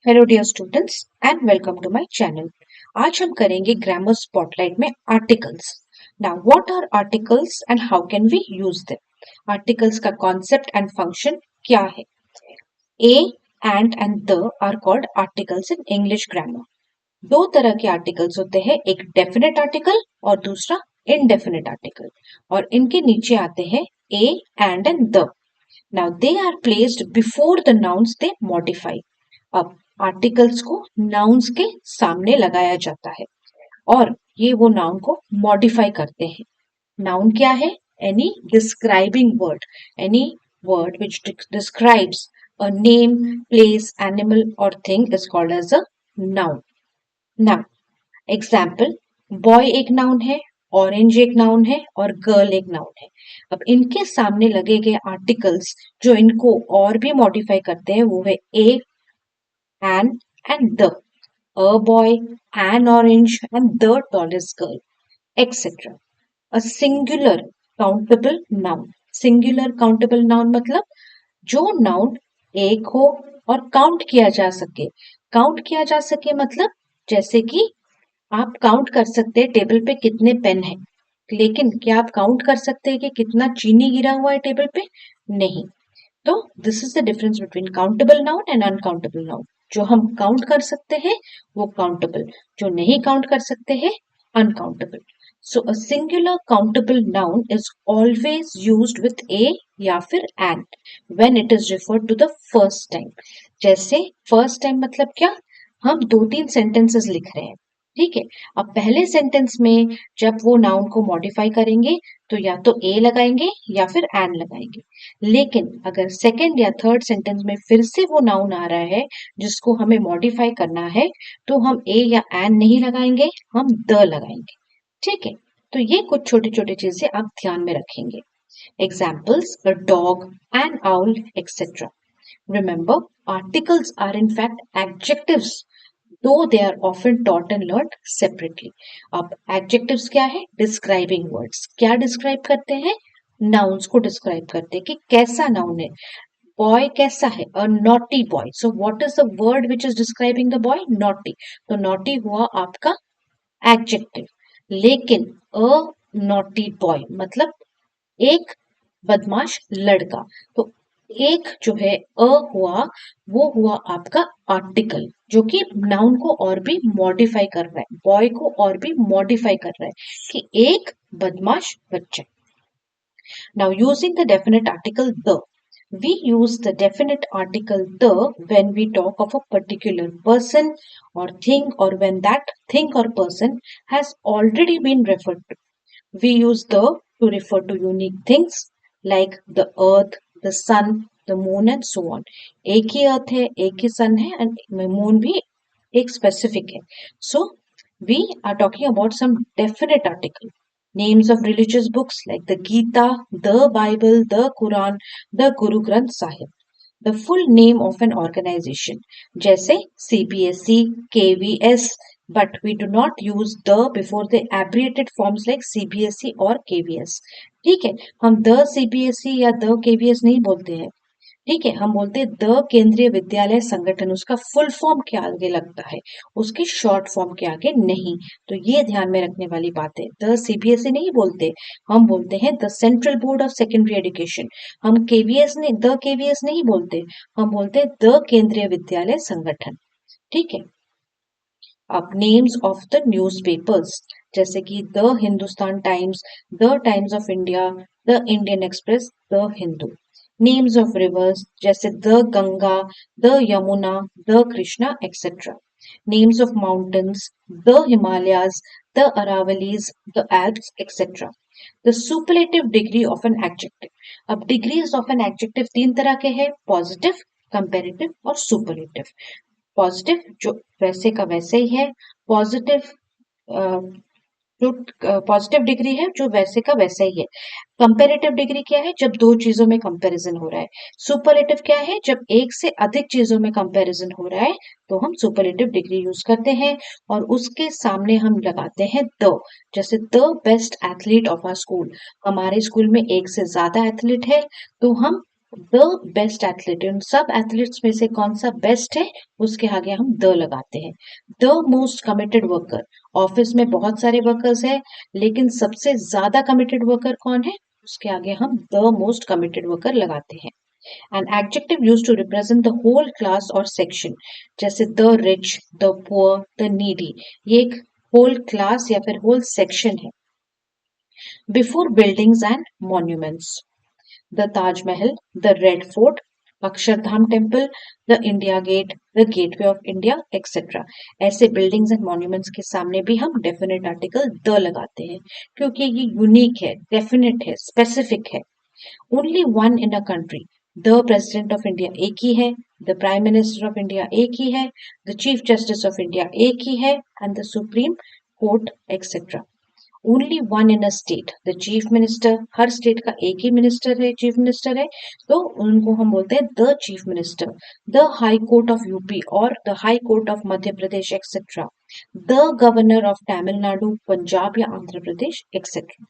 Hello dear students and welcome to my channel. आज हम करेंगे ग्रामर स्पॉटलाइट में articles. Now what are articles and how can we use them. Articles का concept and function क्या है। A and the are called articles in English grammar. दो तरह के आर्टिकल्स होते हैं, एक डेफिनेट आर्टिकल और दूसरा इनडेफिनेट आर्टिकल, और इनके नीचे आते हैं a and the. Now they are placed before the nouns they modify. अब आर्टिकल्स को नाउन्स के सामने लगाया जाता है और ये वो नाउन को मॉडिफाई करते हैं। नाउन क्या है? Any describing word, any word which describes a name, place, animal और thing is called as a noun. Now example, boy एक नाउन है, ऑरेंज एक नाउन है और गर्ल एक नाउन है। अब इनके सामने लगे गए आर्टिकल्स जो इनको और भी मॉडिफाई करते हैं वो है ए, an and the, a boy, an orange and the tallest girl, etc. A singular countable noun. Singular countable noun मतलब जो नाउन एक हो और काउंट किया जा सके। काउंट किया जा सके मतलब जैसे कि आप काउंट कर सकते हैं टेबल पे कितने पेन हैं, लेकिन क्या आप काउंट कर सकते हैं कि कितना चीनी गिरा हुआ है टेबल पे? नहीं। तो this is the difference between countable noun and uncountable noun. जो हम काउंट कर सकते हैं वो काउंटेबल, जो नहीं काउंट कर सकते हैं uncountable. So a singular countable noun is always used with a या फिर and when it is referred to the first time. जैसे फर्स्ट टाइम मतलब क्या? हम दो तीन सेंटेंसेस लिख रहे हैं, ठीक है। अब पहले सेंटेंस में जब वो नाउन को मॉडिफाई करेंगे तो या तो ए लगाएंगे या फिर एन लगाएंगे। लेकिन अगर सेकंड या थर्ड सेंटेंस में फिर से वो नाउन आ रहा है जिसको हमें मॉडिफाई करना है, तो हम ए या एन नहीं लगाएंगे, हम द लगाएंगे, ठीक है। तो ये कुछ छोटी छोटी चीजें आप ध्यान में रखेंगे। Examples, a dog, N owl, etcetera. Remember, articles are in fact adjectives, though they are often taught and learned separately. अब adjectives क्या है? Describing words. क्या describe करते हैं? Nouns को describe करते हैं कि कैसा noun है। Boy कैसा है? A naughty boy. So what is the word which is describing the boy? Naughty. तो naughty हुआ आपका adjective. लेकिन a naughty boy मतलब एक बदमाश लड़का। तो एक जो है अ हुआ, वो हुआ आपका आर्टिकल जो कि नाउन को और भी मॉडिफाई कर रहा है, बॉय को और भी मॉडिफाई कर रहा है कि एक बदमाश बच्चा। Now using the definite article the, we use the definite article the when we talk of a particular person or thing, or when that thing or person has already been referred to. We use the to refer to unique things like the earth, the sun, the moon and so on. एक ही अर्थ है, एक ही सन है and moon भी एक specific है. So we are talking about some definite article. Names of religious books like the Gita, the Bible, the Quran, the Guru Granth Sahib. The full name of an organization जैसे CBSE, KVS, but we do not use the before the abbreviated forms like CBSE और KVS. ठीक है, हम the CBSE या the KVS नहीं बोलते हैं, ठीक है। हम बोलते हैं द केंद्रीय विद्यालय संगठन, उसका फुल फॉर्म के आगे लगता है, उसके शॉर्ट फॉर्म के आगे नहीं। तो ये ध्यान में रखने वाली बात है। द सीबीएसई नहीं बोलते, हम बोलते हैं the central board of secondary education. हम केवीएस नहीं, द केवीएस नहीं बोलते, हम बोलते हैं द केंद्रीय विद्यालय संगठन, ठीक है। अब नेम्स ऑफ द न्यूज़पेपर्स जैसे कि the Hindustan Times, the Times of India, the Indian Express, the Hindu. Names of rivers जैसे the Ganga, the Yamuna, the Krishna etcetera. Names of mountains, the Himalayas, the Aravallis, the Alps etcetera. The superlative degree of an adjective. अब degrees of an adjective तीन तरह के हैं, positive, comparative और superlative. Positive जो वैसे का वैसे ही है, पॉजिटिव जो पॉजिटिव डिग्री है जो वैसे का वैसा ही है। कंपेरेटिव डिग्री क्या है? जब दो चीजों में कंपैरिजन हो रहा है। सुपरलेटिव क्या है? जब एक से अधिक चीजों में कंपैरिजन हो रहा है तो हम सुपरलेटिव डिग्री यूज करते हैं और उसके सामने हम लगाते हैं द। जैसे the best athlete of our school, हमारे स्कूल में एक से ज्यादा एथलीट है तो हम द बेस्ट एथलीट, उन सब एथलीट्स में से कौन सा बेस्ट है उसके आगे हम द लगाते हैं। The most committed worker, office में बहुत सारे वर्कर्स हैं लेकिन सबसे ज्यादा कमिटेड वर्कर कौन है, उसके आगे हम द मोस्ट कमिटेड वर्कर लगाते हैं। An adjective use to represent the whole class और सेक्शन, जैसे the rich, the poor, the needy, ये एक होल क्लास या फिर होल सेक्शन है। Before buildings and monuments, the Taj Mahal, the Red Fort, Akshardham temple, the India Gate, the Gateway of India etcetera. ऐसे buildings and monuments के सामने भी हम डेफिनेट आर्टिकल द लगाते हैं क्योंकि ये यूनिक है, डेफिनेट है, स्पेसिफिक है। Only one in a country, the president of India एक ही है, the prime minister of India एक ही है, the chief justice of India एक ही है, and the supreme court etcetera. Only one in a state, the chief minister, her state का एक ही minister है, chief minister है, तो उनको हम बोलते हैं the chief minister. The high court of UP और the high court of Madhya Pradesh etcetera. The governor of Tamil Nadu, Punjab या आंध्र प्रदेश एक्सेट्रा।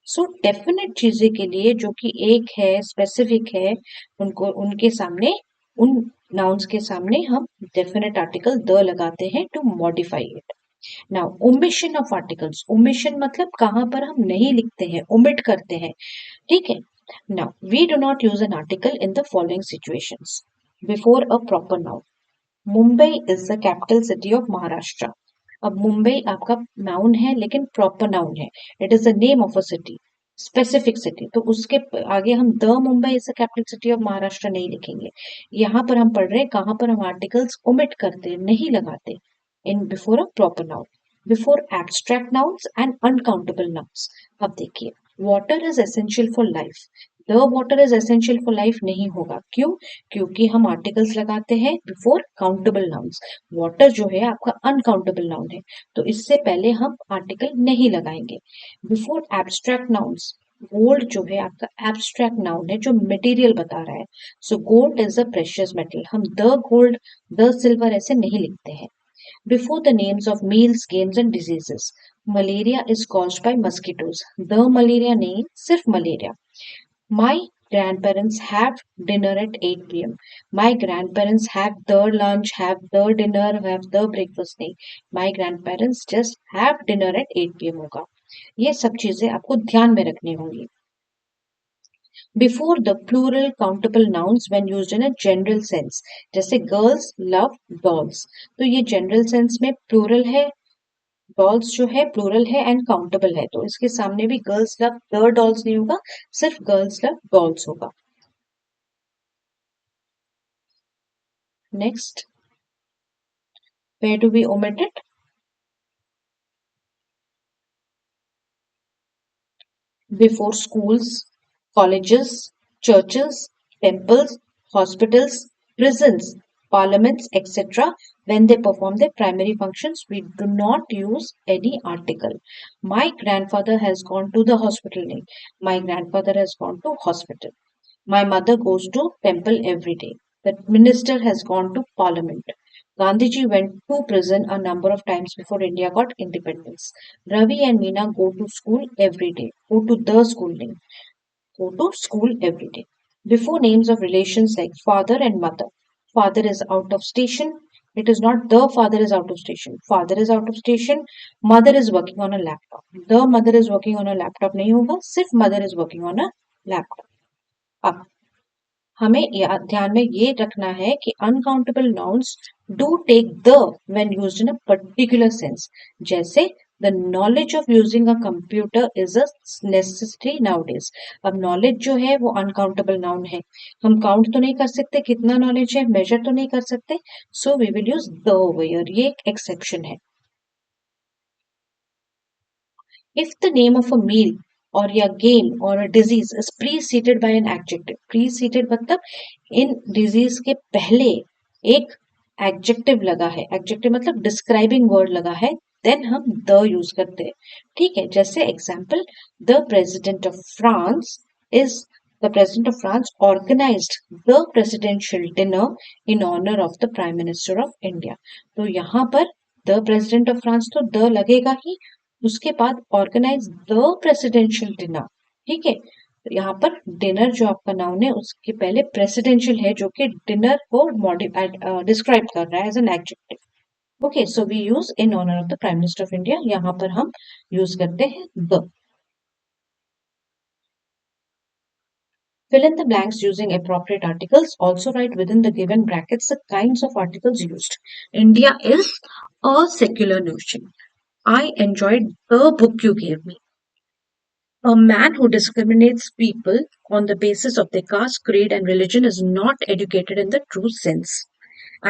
सो डेफिनेट चीजें के लिए जो कि एक है, स्पेसिफिक है, उनको उनके सामने, उन नाउन्स के सामने हम डेफिनेट आर्टिकल द लगाते हैं to modify it. Now omission of articles, omission मतलब कहां पर हम नहीं लिखते हैं, ओमिट करते हैं, ठीक है। Now we do not use an article in the following situations before a proper noun. Mumbai is the capital city of Maharashtra. अब मुंबई आपका नाउन है लेकिन प्रॉपर नाउन है, it is the name of a city, specific city, तो उसके आगे हम the Mumbai is the capital city of Maharashtra नहीं लिखेंगे। यहाँ पर हम पढ़ रहे हैं कहां पर हम आर्टिकल्स ओमिट करते, नहीं लगाते in before a proper noun. Before abstract nouns and uncountable nouns. अब देखिए, water is essential for life, the water is essential for life नहीं होगा, क्यों? क्योंकि हम आर्टिकल्स लगाते हैं बिफोर काउंटेबल नाउन्स। वाटर जो है आपका अनकाउंटेबल नाउन है, तो इससे पहले हम आर्टिकल नहीं लगाएंगे। बिफोर एब्स्ट्रैक्ट नाउन्स, गोल्ड जो है आपका एब्स्ट्रैक्ट नाउन है जो मटेरियल बता रहा है, so gold is a precious metal, हम द गोल्ड, द सिल्वर ऐसे नहीं लिखते हैं। Before the names of meals, games and diseases, malaria is caused by mosquitoes, the malaria नहीं, सिर्फ malaria। My grandparents have dinner at 8 p.m. My grandparents have the lunch, have the dinner, have the breakfast नहीं, My grandparents just have dinner at 8 p.m. होगा। ये सब चीजें आपको ध्यान में रखनी होंगी। Before the plural countable nouns when used in a general sense, जैसे girls love dolls, तो ये general sense में plural है, डॉल्स जो है प्लूरल है एंड काउंटेबल है, तो इसके सामने भी गर्ल्स लव द डॉल्स नहीं होगा, सिर्फ गर्ल्स लव डॉल्स होगा। Next, where do we omit it? Before schools, colleges, churches, temples, hospitals, prisons, parliaments, etc. When they perform their primary functions, we do not use any article. My grandfather has gone to the hospital. नहीं, my grandfather has gone to hospital. My mother goes to temple every day. The minister has gone to parliament. Gandhiji went to prison a number of times before India got independence. Ravi and Meena go to school every day. Go to the school name. Go to school every day. Before names of relations like father and mother. Father is out of station. It is not the father is out of station. Father is out of station. Mother is working on a laptop. The mother is working on a laptop नहीं होगा, सिर्फ mother is working on a laptop. अब हमें ध्यान में ये रखना है कि uncountable nouns do take the when used in a particular sense, जैसे the knowledge of using a computer is a necessity nowadays. अब नॉलेज जो है वो अनकाउंटेबल नाउन है, हम काउंट तो नहीं कर सकते कितना नॉलेज है, मेजर तो नहीं कर सकते, so we will use the over here, ये एक एक्सेप्शन है। If the name of a meal or a game or a disease is preceded by an adjective, preceded मतलब इन disease के पहले एक adjective लगा है, adjective मतलब describing word लगा है, then हम the use करते हैं, ठीक है। जैसे example, the president of France is the president of France organized the presidential dinner in honor of the prime minister of India। तो यहाँ पर the president of France तो the लगेगा ही, उसके बाद ऑर्गेनाइज द प्रेसिडेंशियल डिनर, ठीक है। यहाँ पर डिनर जो आपका नाउन है उसके पहले प्रेसिडेंशियल है जो कि डिनर को डिस्क्राइब कर रहा है as an adjective. Okay, so we use in honour of the prime minister of India, यहाँ पर हम यूज करते हैं the. Fill in the blanks using appropriate articles. Also write within the given brackets the kinds of articles used. India is a secular nation. I enjoyed the book you gave me. A man who discriminates people on the basis of their caste, creed, and religion is not educated in the true sense.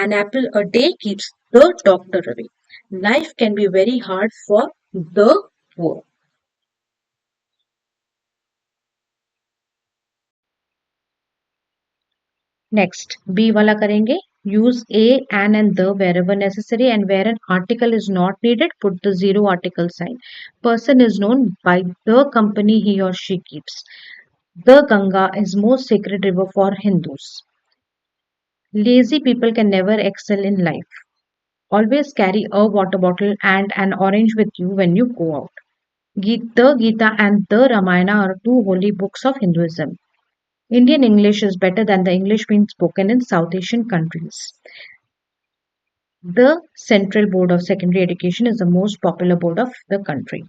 An apple a day keeps the doctor away. Life can be very hard for the poor. Next, B वाला करेंगे. Use a, an and the wherever necessary, and where an article is not needed, put the zero article sign. Person is known by the company he or she keeps. The Ganga is most sacred river for Hindus. Lazy people can never excel in life. Always carry a water bottle and an orange with you when you go out. The Gita and the Ramayana are two holy books of Hinduism. Indian English is better than the English being spoken in South Asian countries. The Central Board of Secondary Education is the most popular board of the country.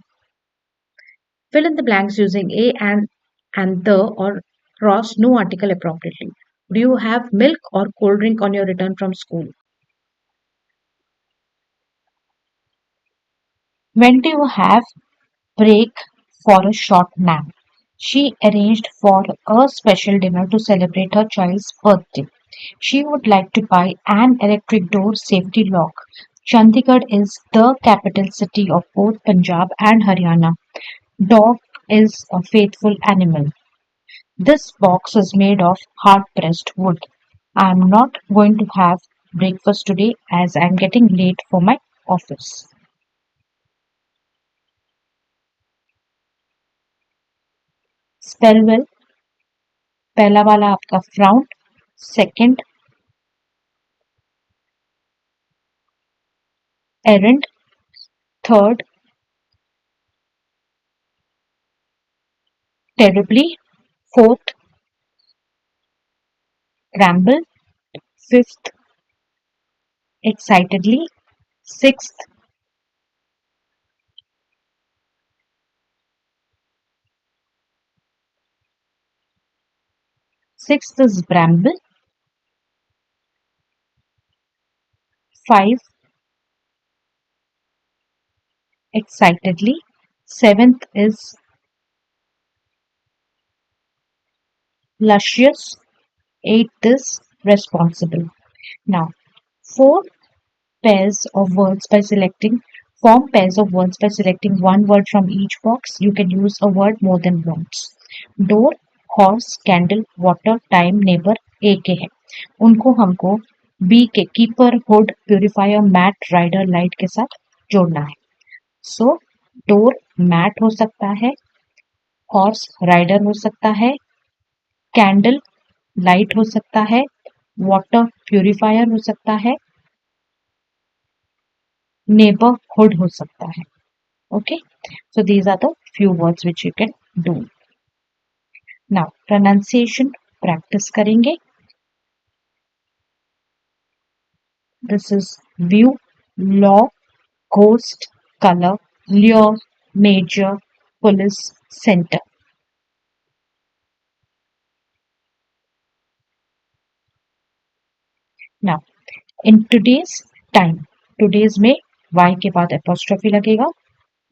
Fill in the blanks using a and the or cross no article appropriately. Do you have milk or cold drink on your return from school? When do you have break for a short nap? She arranged for a special dinner to celebrate her child's birthday. She would like to buy an electric door safety lock. Chandigarh is the capital city of both Punjab and Haryana. Dog is a faithful animal. This box is made of hard pressed wood. I am not going to have breakfast today as I am getting late for my office. Spell well. पहला वाला आपका frown, second errand, third terribly, fourth ramble, fifth excitedly, sixth sixth is bramble, five excitedly, seventh is luscious, eighth is responsible. Now, four pairs of words by selecting form pairs of words by selecting one word from each box. You can use a word more than once. Door, horse, candle, water, time, neighbor एक के हैं. उनको हमको B के keeper, hood, purifier, mat, rider, light के साथ जोड़ना है. सो डोर मैट हो सकता है, हॉर्स राइडर हो सकता है, कैंडल लाइट हो सकता है, वाटर प्यूरिफायर हो सकता है, नेबरहुड हो सकता है. Okay, so these are the few words which you can do. Now pronunciation practice करेंगे. This is view, law, ghost, color, lure, major, police, center. Now in today's time, today's में y के बाद apostrophe लगेगा.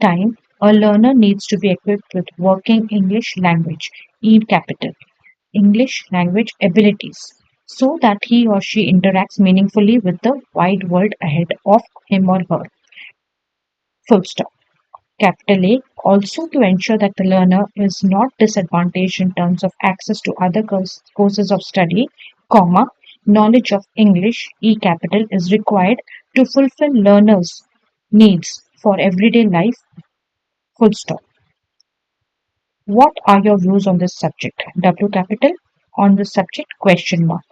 Time, a learner needs to be equipped with working English language, E capital, English language abilities, so that he or she interacts meaningfully with the wide world ahead of him or her. Full stop. Capital A, also to ensure that the learner is not disadvantaged in terms of access to other courses of study, comma, knowledge of English, E capital, is required to fulfill learners' needs for everyday life, full stop. What are your views on this subject? W capital, on this subject, question mark.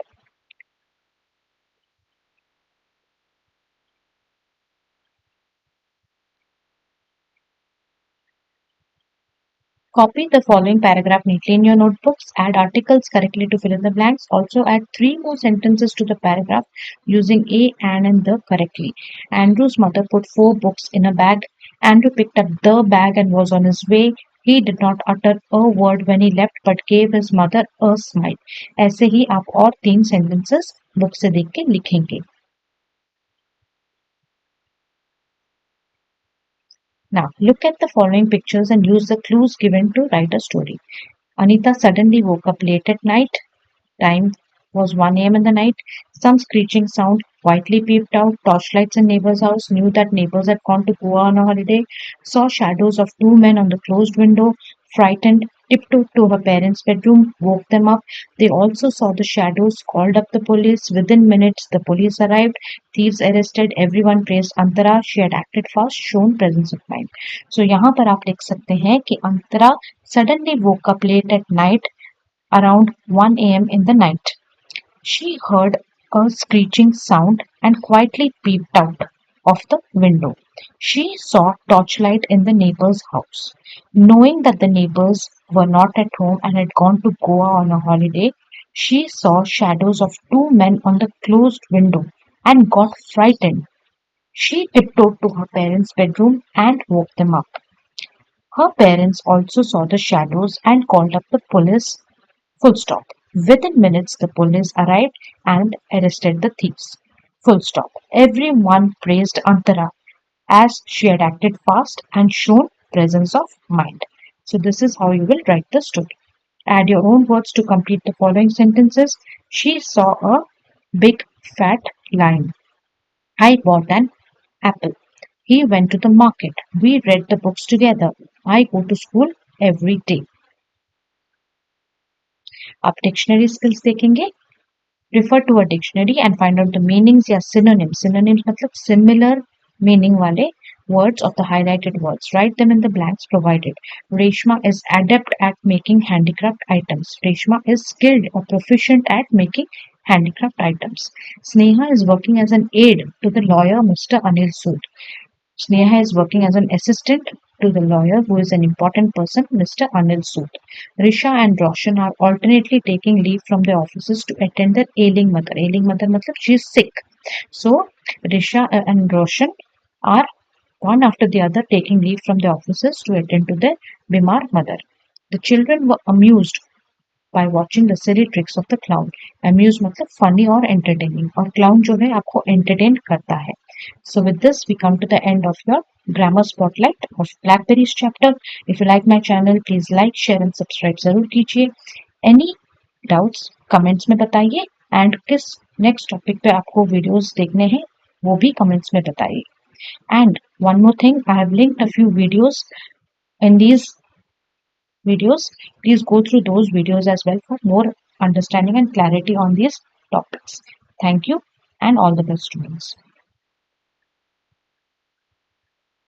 Copy the following paragraph neatly in your notebooks. Add articles correctly to fill in the blanks. Also add three more sentences to the paragraph using a, and the correctly. Andrew's mother put four books in a bag. Andrew picked up the bag and was on his way. He did not utter a word when he left but gave his mother a smile. ऐसे ही आप और तीन sentences book से देख के लिखेंगे. Now look at the following pictures and use the clues given to write a story. Anita suddenly woke up late at night. Time was 1 a.m. in the night. Some screeching sound quietly peeped out. Torchlights in neighbor's house knew that neighbors had gone to Goa on a holiday. Saw shadows of two men on the closed window. Frightened, tiptoed to her parents' bedroom, woke them up. They also saw the shadows, called up the police. Within minutes, the police arrived. Thieves arrested. Everyone praised Antara. She had acted fast, shown presence of mind. So यहाँ पर आप लिख सकते हैं कि Antara suddenly woke up late at night around 1 a.m. in the night. She heard a screeching sound and quietly peeped out of the window. She saw torchlight in the neighbor's house. Knowing that the neighbors were not at home and had gone to Goa on a holiday, she saw shadows of two men on the closed window and got frightened. She tiptoed to her parents' bedroom and woke them up. Her parents also saw the shadows and called up the police. Full stop. Within minutes, the police arrived and arrested the thieves. Full stop. Everyone praised Antara as she had acted fast and shown presence of mind. So this is how you will write the story. Add your own words to complete the following sentences. She saw a big fat lion. I bought an apple. He went to the market. We read the books together. I go to school every day. आप dictionary skills देखेंगे. Refer to a dictionary and find out the meanings या synonyms. Synonyms मतलब similar meaning वाले words of the highlighted words. Write them in the blanks provided. Reshma is adept at making handicraft items. Reshma is skilled or proficient at making handicraft items. Sneha is working as an aide to the lawyer Mr. Anil Sood. Sneha is working as an assistant to the lawyer who is an important person, Mr. Anil Sood. Risha and Roshan are alternately taking leave from their offices to attend their ailing mother. Ailing mother matlab she is sick. So Risha and Roshan are one after the other taking leave from their offices to attend to their bimar mother. The children were amused by watching the silly tricks of the clown. Amuse मतलब funny or entertaining और clown जो है आपको entertain करता है. So with this we come to the end of your grammar spotlight of Blackberries chapter. If you like my channel, please like, share and subscribe जरूर कीजिए. Any doubts comments में बताइए and किस next topic पे आपको videos देखने हैं वो भी comments में बताइए. And one more thing, I have linked a few videos in these videos. Please go through those videos as well for more understanding and clarity on these topics. Thank you and all the best, students.